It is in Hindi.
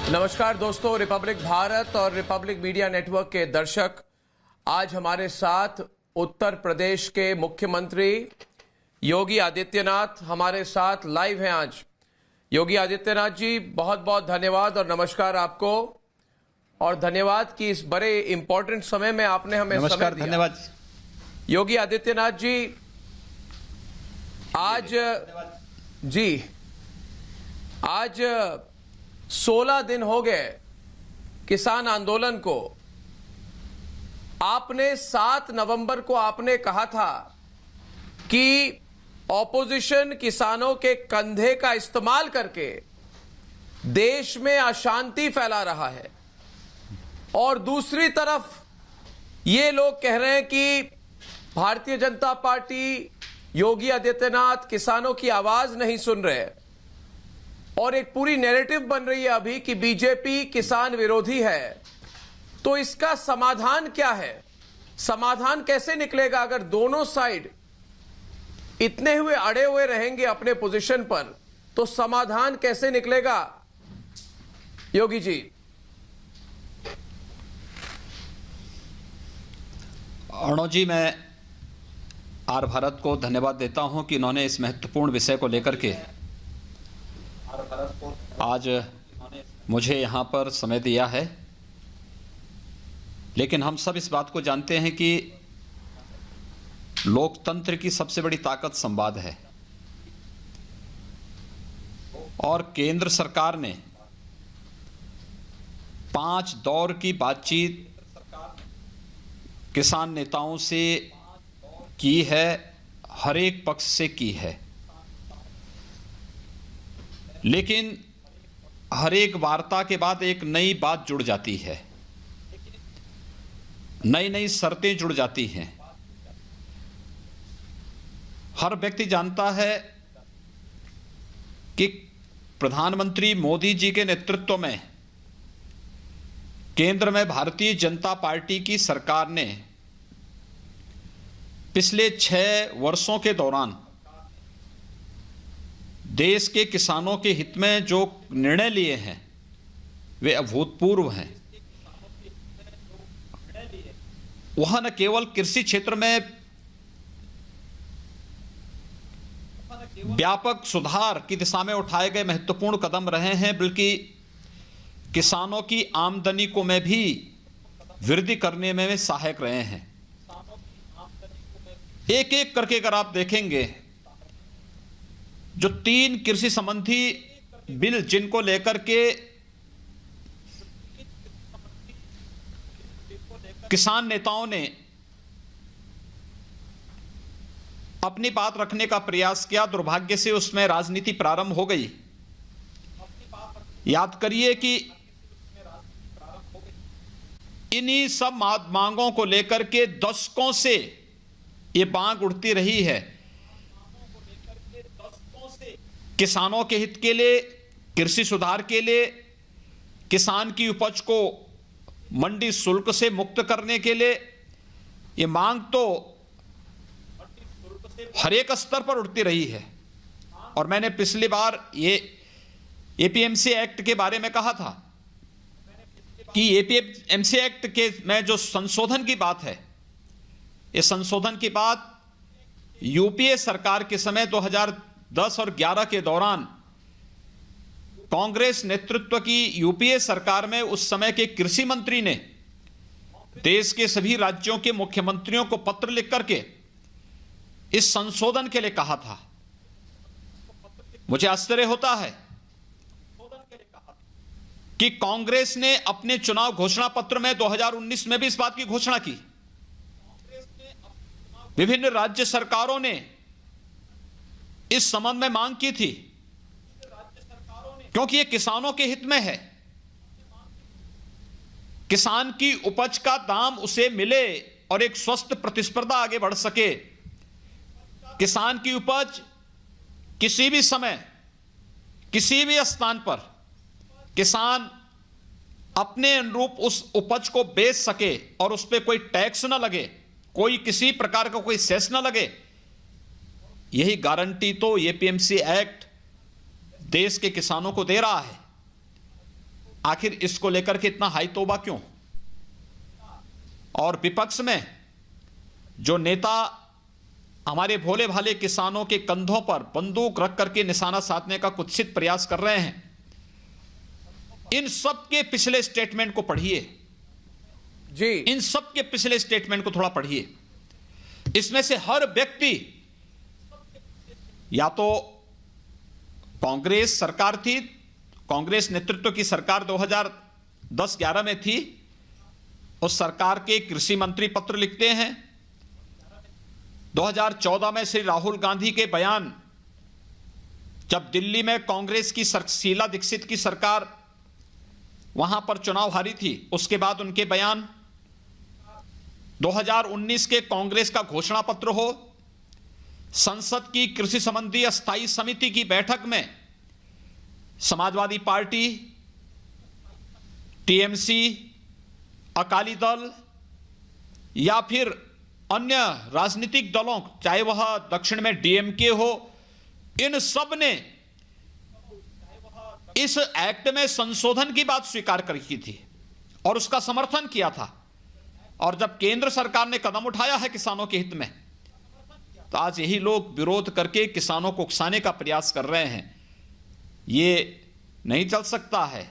नमस्कार दोस्तों, रिपब्लिक भारत और रिपब्लिक मीडिया नेटवर्क के दर्शक, आज हमारे साथ उत्तर प्रदेश के मुख्यमंत्री योगी आदित्यनाथ हमारे साथ लाइव हैं। आज योगी आदित्यनाथ जी, बहुत बहुत धन्यवाद और नमस्कार आपको, और धन्यवाद कि इस बड़े इंपॉर्टेंट समय में आपने हमें समय दिया। धन्यवाद योगी आदित्यनाथ जी, आज 16 दिन हो गए किसान आंदोलन को। आपने 7 नवंबर को आपने कहा था कि ऑपोजिशन किसानों के कंधे का इस्तेमाल करके देश में अशांति फैला रहा है, और दूसरी तरफ ये लोग कह रहे हैं कि भारतीय जनता पार्टी, योगी आदित्यनाथ किसानों की आवाज नहीं सुन रहे, और एक पूरी नैरेटिव बन रही है अभी कि बीजेपी किसान विरोधी है। तो इसका समाधान क्या है? समाधान कैसे निकलेगा अगर दोनों साइड इतने हुए अड़े हुए रहेंगे अपने पोजीशन पर? तो समाधान कैसे निकलेगा योगी जी? अर्णव जी, मैं आर भारत को धन्यवाद देता हूं कि इन्होंने इस महत्वपूर्ण विषय को लेकर के आज मुझे यहां पर समय दिया है। लेकिन हम सब इस बात को जानते हैं कि लोकतंत्र की सबसे बड़ी ताकत संवाद है, और केंद्र सरकार ने 5 दौर की बातचीत किसान नेताओं से की है, हर एक पक्ष से की है। लेकिन हर एक वार्ता के बाद एक नई बात जुड़ जाती है, नई नई शर्तें जुड़ जाती हैं। हर व्यक्ति जानता है कि प्रधानमंत्री मोदी जी के नेतृत्व में केंद्र में भारतीय जनता पार्टी की सरकार ने पिछले 6 वर्षों के दौरान देश के किसानों के हित में जो निर्णय लिए हैं वे अभूतपूर्व हैं। वह न केवल कृषि क्षेत्र में व्यापक सुधार की दिशा में उठाए गए महत्वपूर्ण कदम रहे हैं, बल्कि किसानों की आमदनी को में भी वृद्धि करने में सहायक रहे हैं। एक एक करके अगर आप देखेंगे, जो 3 कृषि संबंधी बिल जिनको लेकर के किसान नेताओं ने अपनी बात रखने का प्रयास किया, दुर्भाग्य से उसमें राजनीति प्रारंभ हो गई। याद करिए कि इन्हीं सब मांगों को लेकर के दशकों से ये मांग उठती रही है। किसानों के हित के लिए, कृषि सुधार के लिए, किसान की उपज को मंडी शुल्क से मुक्त करने के लिए ये मांग तो हर एक स्तर पर उठती रही है। और मैंने पिछली बार ये एपीएमसी एक्ट के बारे में कहा था कि एपीएमसी एक्ट के में जो संशोधन की बात है, इस संशोधन की बात यूपीए सरकार के समय 2010 और 11 के दौरान कांग्रेस नेतृत्व की यूपीए सरकार में उस समय के कृषि मंत्री ने देश के सभी राज्यों के मुख्यमंत्रियों को पत्र लिख करके इस संशोधन के लिए कहा था। मुझे आश्चर्य होता है कि कांग्रेस ने अपने चुनाव घोषणा पत्र में 2019 में भी इस बात की घोषणा की। विभिन्न राज्य सरकारों ने इस संबंध में मांग की थी, क्योंकि ये किसानों के हित में है। किसान की उपज का दाम उसे मिले और एक स्वस्थ प्रतिस्पर्धा आगे बढ़ सके। किसान की उपज किसी भी समय, किसी भी स्थान पर किसान अपने अनुरूप उस उपज को बेच सके और उस पर कोई टैक्स ना लगे, कोई किसी प्रकार का कोई सेस ना लगे। यही गारंटी तो एपीएमसी एक्ट देश के किसानों को दे रहा है। आखिर इसको लेकर के इतना हाई तौबा क्यों? और विपक्ष में जो नेता हमारे भोले भाले किसानों के कंधों पर बंदूक रख करके निशाना साधने का कुत्सित प्रयास कर रहे हैं, इन सब के पिछले स्टेटमेंट को पढ़िए जी। इन सब के पिछले स्टेटमेंट को थोड़ा पढ़िए। इसमें से हर व्यक्ति या तो कांग्रेस सरकार थी, कांग्रेस नेतृत्व की सरकार 2010-11 में थी, उस सरकार के कृषि मंत्री पत्र लिखते हैं। 2014 में श्री राहुल गांधी के बयान, जब दिल्ली में कांग्रेस की शीला दीक्षित की सरकार वहां पर चुनाव हारी थी, उसके बाद उनके बयान। 2019 के कांग्रेस का घोषणा पत्र हो, संसद की कृषि संबंधी अस्थायी समिति की बैठक में समाजवादी पार्टी, टीएमसी, अकाली दल या फिर अन्य राजनीतिक दलों, चाहे वह दक्षिण में डीएमके हो, इन सब ने इस एक्ट में संशोधन की बात स्वीकार की थी और उसका समर्थन किया था। और जब केंद्र सरकार ने कदम उठाया है किसानों के हित में, तो आज यही लोग विरोध करके किसानों को उकसाने का प्रयास कर रहे हैं। ये नहीं चल सकता है।